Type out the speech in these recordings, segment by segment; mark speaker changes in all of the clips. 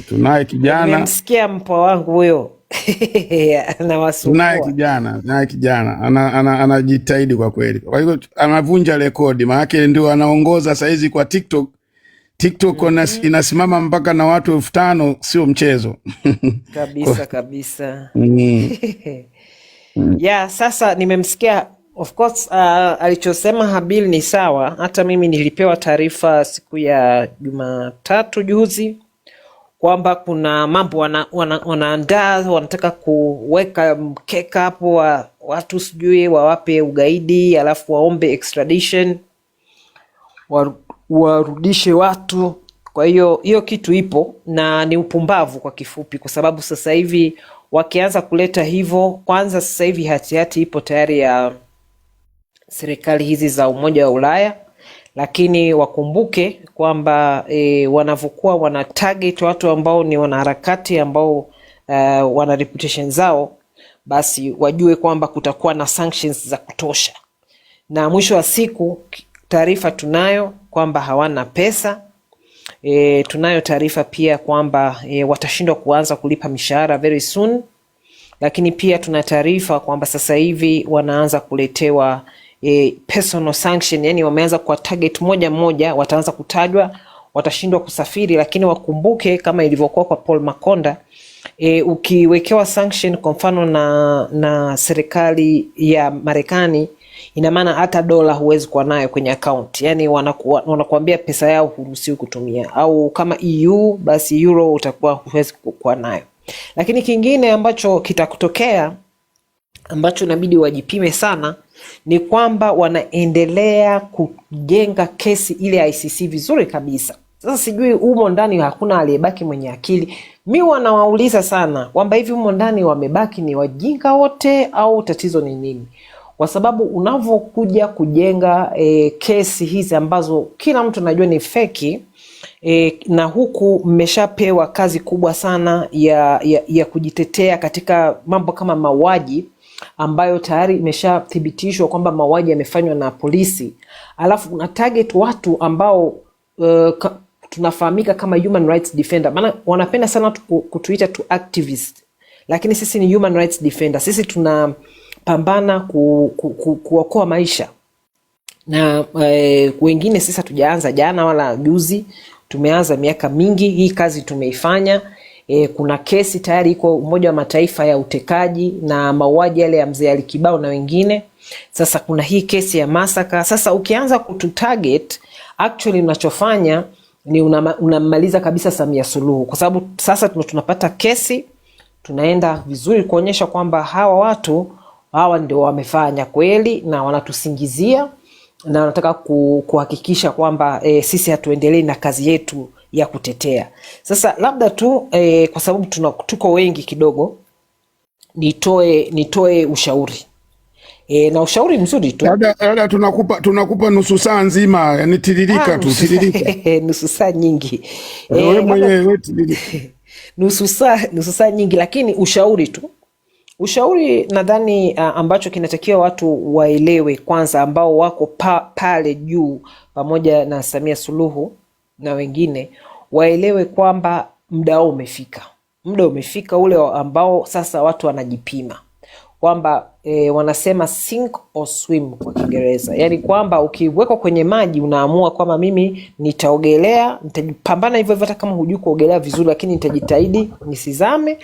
Speaker 1: Tunaye kijana.
Speaker 2: Nimemsikia mpwa wangu huyo.
Speaker 1: Tunaye
Speaker 2: Anawasumbua.
Speaker 1: kijana anajitahidi kwa kweli. Kwa hiyo anavunja rekodi, maana ndio anaongoza saizi kwa TikTok. Inasimama mpaka na watu 5,000, sio mchezo.
Speaker 2: Kabisa. Ya, sasa nimemsikia, of course, alichosema Habil ni sawa. Hata mimi nilipewa taarifa siku ya Jumatatu juzi kwamba kuna mambo wanaandaa, wanataka kuweka mkeka hapo wa watu sijui wawape ugaidi, alafu waombe extradition, warudishe watu. Kwa hiyo kitu ipo na ni upumbavu kwa kifupi, kwa sababu sasa hivi wakianza kuleta hivyo, kwanza sasa hivi hatihati ipo tayari ya serikali hizi za Umoja wa Ulaya, lakini wakumbuke kwamba wanavyokuwa wana target watu ambao ni wanaharakati ambao wana reputation zao, basi wajue kwamba kutakuwa na sanctions za kutosha. Na mwisho wa siku taarifa tunayo kwamba hawana pesa. Tunayo taarifa pia kwamba watashindwa kuanza kulipa mishahara very soon, lakini pia tuna taarifa kwamba sasa hivi wanaanza kuletewa personal sanction, yani wameanza kwa target moja, wataanza kutajwa, watashindwa kusafiri. Lakini wakumbuke kama ilivyokuwa kwa Paul Makonda, ukiwekewa sanction kwa mfano na serikali ya Marekani, ina maana hata dola huwezi kuwa nayo kwenye account, yani wanakuambia pesa yao huruhusiwi kutumia, au kama EU basi euro utakuwa huwezi kuwa nayo. Lakini kingine ambacho kitakutokea ambacho inabidi wajipime sana ni kwamba wanaendelea kujenga kesi ile ICC vizuri kabisa. Sasa sijui humo ndani hakuna aliyebaki mwenye akili. Mimi wanawauliza sana kwamba hivi humo ndani wamebaki ni wajinga wote au tatizo ni nini? Kwa sababu unavyokuja kujenga kesi hizi ambazo kila mtu anajua ni feki, na huku mmeshapewa kazi kubwa sana ya kujitetea katika mambo kama mauaji ambayo tayari imeshathibitishwa kwamba mauaji yamefanywa na polisi, alafu una target watu ambao tunafahamika kama human rights defender. Maana wanapenda sana kutuita tu activist, lakini sisi ni human rights defender. Sisi tunapambana kuokoa maisha, na wengine sisi hatujaanza jana wala juzi, tumeanza miaka mingi hii kazi tumeifanya. Kuna kesi tayari iko Umoja wa Mataifa ya utekaji na mauaji yale ya Mzee Ali Kibao na wengine. Sasa kuna hii kesi ya masaka. Sasa ukianza kututarget, actually unachofanya ni unamaliza kabisa Samia Suluhu, kwa sababu sasa tunapata kesi, tunaenda vizuri kuonyesha kwamba hawa ndio wamefanya kweli na wanatusingizia na wanataka kuhakikisha kwamba sisi hatuendelee na kazi yetu ya kutetea. Sasa labda tu kwa sababu tuko wengi kidogo, nitoe ushauri. Na ushauri mzuri tu.
Speaker 1: Dada, tunakupa nusu saa nzima, yani tiririka.
Speaker 2: Nusu saa nyingi.
Speaker 1: Wewe mwenyewe tiririka.
Speaker 2: Nusu saa nyingi, lakini ushauri tu. Ushauri nadhani ambacho kinatakiwa watu waelewe kwanza, ambao wako pale juu pamoja na Samia Suluhu na wengine, waelewe kwamba muda umefika. Muda umefika ule ambao sasa watu wanajipima kwamba wanasema sink or swim kwa Kiingereza. Yani kwamba ukiwekwa kwenye maji unaamua kwamba mimi nitaogelea, nitajipambana hivyo hata kama hujui kuogelea vizuri, lakini nitajitahidi nisizame,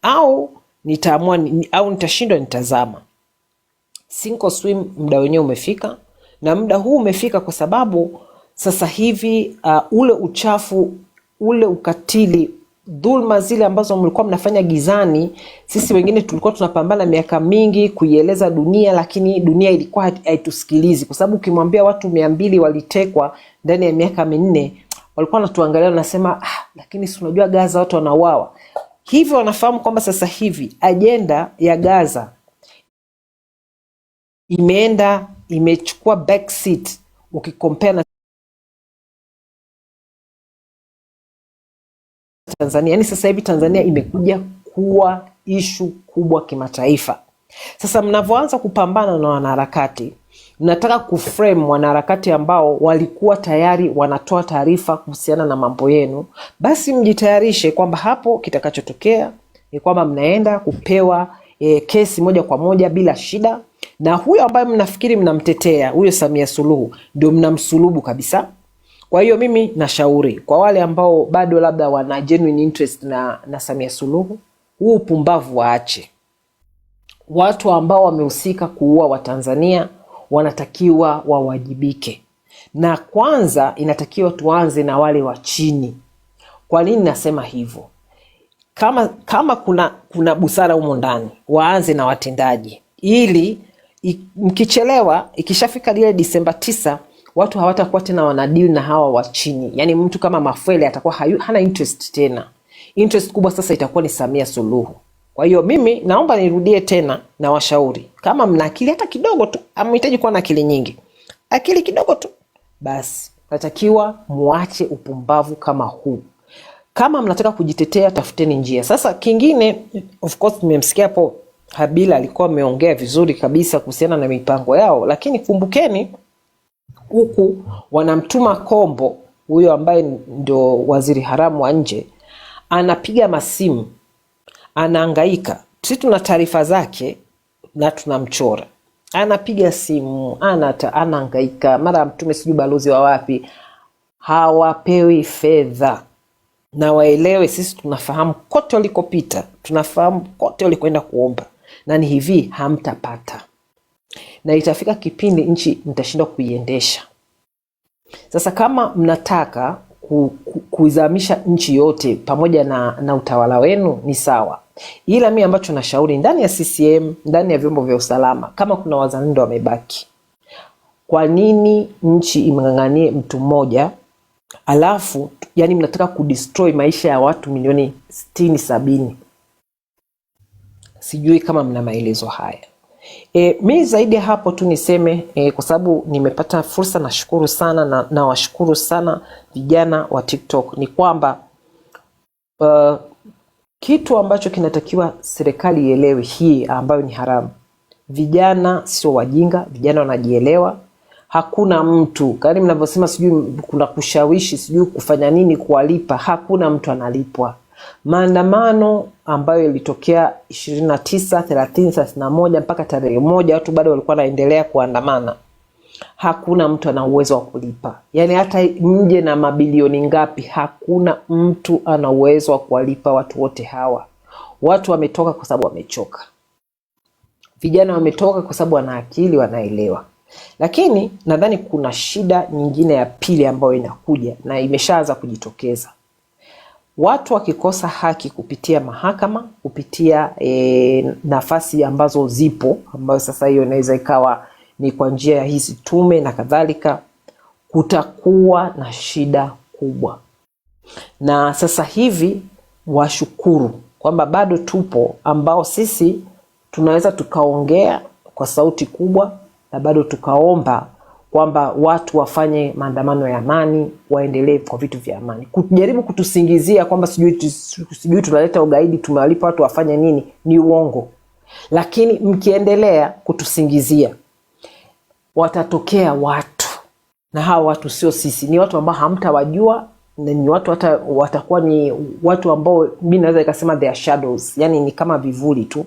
Speaker 2: au nitaamua au nitashindwa nitazama. Sink or swim, muda wenyewe umefika. Na muda huu umefika kwa sababu sasa hivi ule uchafu, ule ukatili, dhulma zile ambazo mlikuwa mnafanya gizani, sisi wengine tulikuwa tunapambana miaka mingi kuieleza dunia, lakini dunia ilikuwa haitusikilizi. Kwa sababu ukimwambia watu 200 walitekwa ndani ya miaka 4, walikuwa wanatuangalia na nasema lakini si unajua Gaza watu wanauawa. Hivyo wanafahamu kwamba sasa hivi ajenda ya Gaza imechukua back seat ukikompare na Tanzania. Yani sasa hivi Tanzania imekuja kuwa ishu kubwa kimataifa. Sasa mnavyoanza kupambana na wanaharakati, mnataka kuframe wanaharakati ambao walikuwa tayari wanatoa taarifa kuhusiana na mambo yenu, basi mjitayarishe kwamba hapo kitakachotokea ni kwamba mnaenda kupewa kesi moja kwa moja bila shida, na huyo ambaye mnafikiri mnamtetea, huyo Samia Suluhu, ndio mnamsulubu kabisa. Kwa hiyo mimi nashauri kwa wale ambao bado labda wana genuine interest na Samia Suluhu, huu upumbavu waache. Watu ambao wamehusika kuua Watanzania wanatakiwa wawajibike. Na kwanza inatakiwa tuanze na wale wa chini. Kwa nini nasema hivyo? Kama kuna busara humo ndani, waanze na watendaji. Ili mkichelewa, ikishafika ile Disemba 9, watu hawatakuwa tena wanadili na hawa wa chini. Yaani mtu kama Mafwele atakuwa hana interest tena. Interest kubwa sasa itakuwa ni Samia Suluhu. Kwa hiyo mimi naomba nirudie tena na washauri, kama mna akili hata kidogo tu, hamhitaji kuwa na akili nyingi, akili kidogo tu, basi natakiwa muache upumbavu kama huu. Kama mnataka kujitetea, tafuteni njia. Sasa kingine, of course nimemsikia hapo Habila alikuwa ameongea vizuri kabisa kuhusiana na mipango yao, lakini kumbukeni huku wanamtuma Kombo, huyo ambaye ndio waziri haramu wa nje, anapiga masimu, anahangaika. Sisi tuna taarifa zake na tunamchora. Anapiga simu, anahangaika, mara mtume sijui balozi wa wapi. Hawapewi fedha. Na waelewe, sisi tunafahamu kote walikopita, tunafahamu kote walikoenda kuomba, na ni hivi, hamtapata. Na itafika kipindi nchi mtashindwa kuiendesha. Sasa kama mnataka kuizamisha nchi yote pamoja na utawala wenu, ni sawa. Ila mimi ambacho nashauri, ndani ya CCM, ndani ya vyombo vya usalama, kama kuna wazalendo wamebaki, kwa nini nchi imng'ang'anie mtu mmoja, alafu yani mnataka kudestroy maisha ya watu milioni 60-70? Sijui kama mna maelezo haya. Mi zaidi hapo tu niseme, kwa sababu nimepata fursa, nashukuru sana na washukuru sana vijana wa TikTok, ni kwamba kitu ambacho kinatakiwa serikali ielewe, hii ambayo ni haramu. Vijana sio wajinga, vijana wanajielewa. Hakuna mtu, kani mnavyosema sijui kuna kushawishi, sijui kufanya nini kuwalipa, hakuna mtu analipwa. Maandamano ambayo ilitokea 29, 30, 31 mpaka tarehe 1, watu bado walikuwa wanaendelea kuandamana. Hakuna mtu ana uwezo wa kulipa. Yaani hata mje na mabilioni ngapi, hakuna mtu ana uwezo wa kuwalipa watu wote hawa. Watu wametoka kwa sababu wamechoka. Vijana wametoka kwa sababu wana akili, wanaelewa. Lakini nadhani kuna shida nyingine ya pili ambayo inakuja na imeshaanza kujitokeza. Watu wakikosa haki kupitia mahakama, kupitia nafasi ambazo zipo, ambayo sasa hiyo inaweza ikawa ni kwa njia ya hizi tume na kadhalika, kutakuwa na shida kubwa. Na sasa hivi washukuru kwamba bado tupo, ambao sisi tunaweza tukaongea kwa sauti kubwa na bado tukaomba kwamba watu wafanye maandamano ya amani, waendelee kwa vitu vya amani. Kujaribu kutusingizia kwamba sijui tunaleta ugaidi, tumewalipa watu wafanye nini, ni uongo. Lakini mkiendelea kutusingizia, watatokea watu, na hawa watu sio sisi, ni watu ambao hamtawajua, na ni watu watakuwa ni watu ambao mimi naweza nikasema they are shadows, yani ni kama vivuli tu,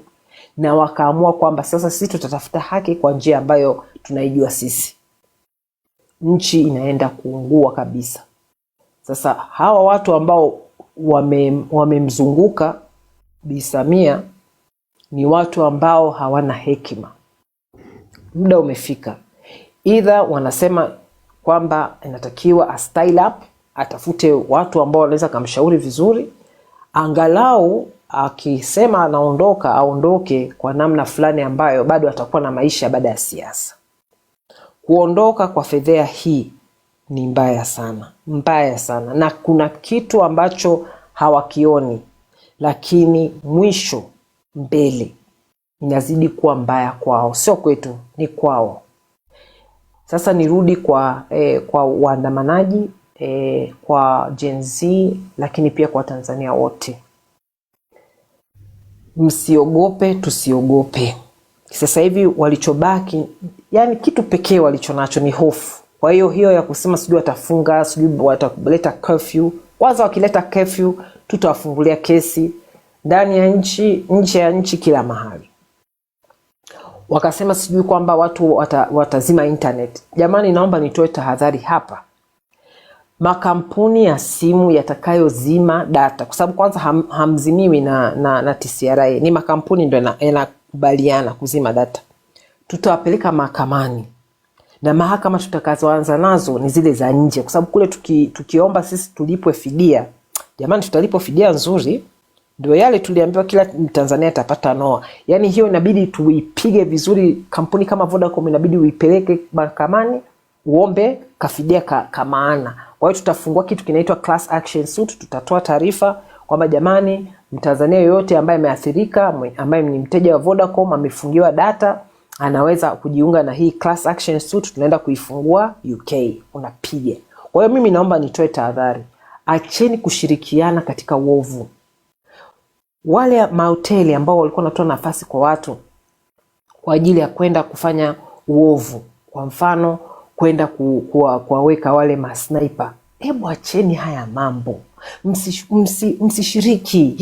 Speaker 2: na wakaamua kwamba sasa sisi tutatafuta haki kwa njia ambayo tunaijua sisi. Nchi inaenda kuungua kabisa. Sasa hawa watu ambao wamemzunguka Bi Samia ni watu ambao hawana hekima. Muda umefika. Either wanasema kwamba inatakiwa a style up, atafute watu ambao wanaweza kumshauri vizuri, angalau akisema anaondoka, aondoke kwa namna fulani ambayo bado atakuwa na maisha baada ya siasa. Kuondoka kwa fedhea hii ni mbaya sana, mbaya sana. Na kuna kitu ambacho hawakioni, lakini mwisho mbele inazidi kuwa mbaya kwao. Sio kwetu, ni kwao. Sasa nirudi kwa waandamanaji, kwa Gen Z, lakini pia kwa Tanzania wote. Msiogope, tusiogope. Sasa hivi walichobaki, yani kitu pekee walichonacho ni hofu. Kwa hiyo ya kusema sijui watafunga, sijui wataleta curfew. Kwanza wakileta curfew, tutawafungulia kesi ndani ya nchi, nje ya nchi, kila mahali. Wakasema sijui kwamba watu watazima internet. Jamani, naomba nitoe tahadhari hapa. Makampuni ya simu yatakayozima data, kwa sababu kwanza hamzimiwi na TCRA, ni makampuni ndio yanakubaliana kuzima data, tutawapeleka mahakamani, na mahakama tutakazoanza nazo ni zile za nje, kwa sababu kule tukiomba sisi tulipwe fidia, jamani, tutalipwa fidia nzuri. Ndio yale tuliambiwa kila Tanzania atapata noa. Yani hiyo inabidi tuipige vizuri. Kampuni kama Vodacom inabidi uipeleke mahakamani, uombe kafidia kamaana. Kwa hiyo tutafungua kitu kinaitwa class action suit. Tutatoa taarifa kwamba jamani, Mtanzania yoyote ambaye ameathirika, ambaye ni mteja wa Vodacom, amefungiwa data, anaweza kujiunga na hii class action suit. Tunaenda kuifungua UK, unapiga. Kwa hiyo mimi naomba nitoe tahadhari. Acheni kushirikiana katika uovu. Wale mahoteli ambao walikuwa wanatoa nafasi kwa watu kwa ajili ya kwenda kufanya uovu, kwa mfano kwenda kuwaweka wale masniper, hebu acheni haya mambo, msishiriki.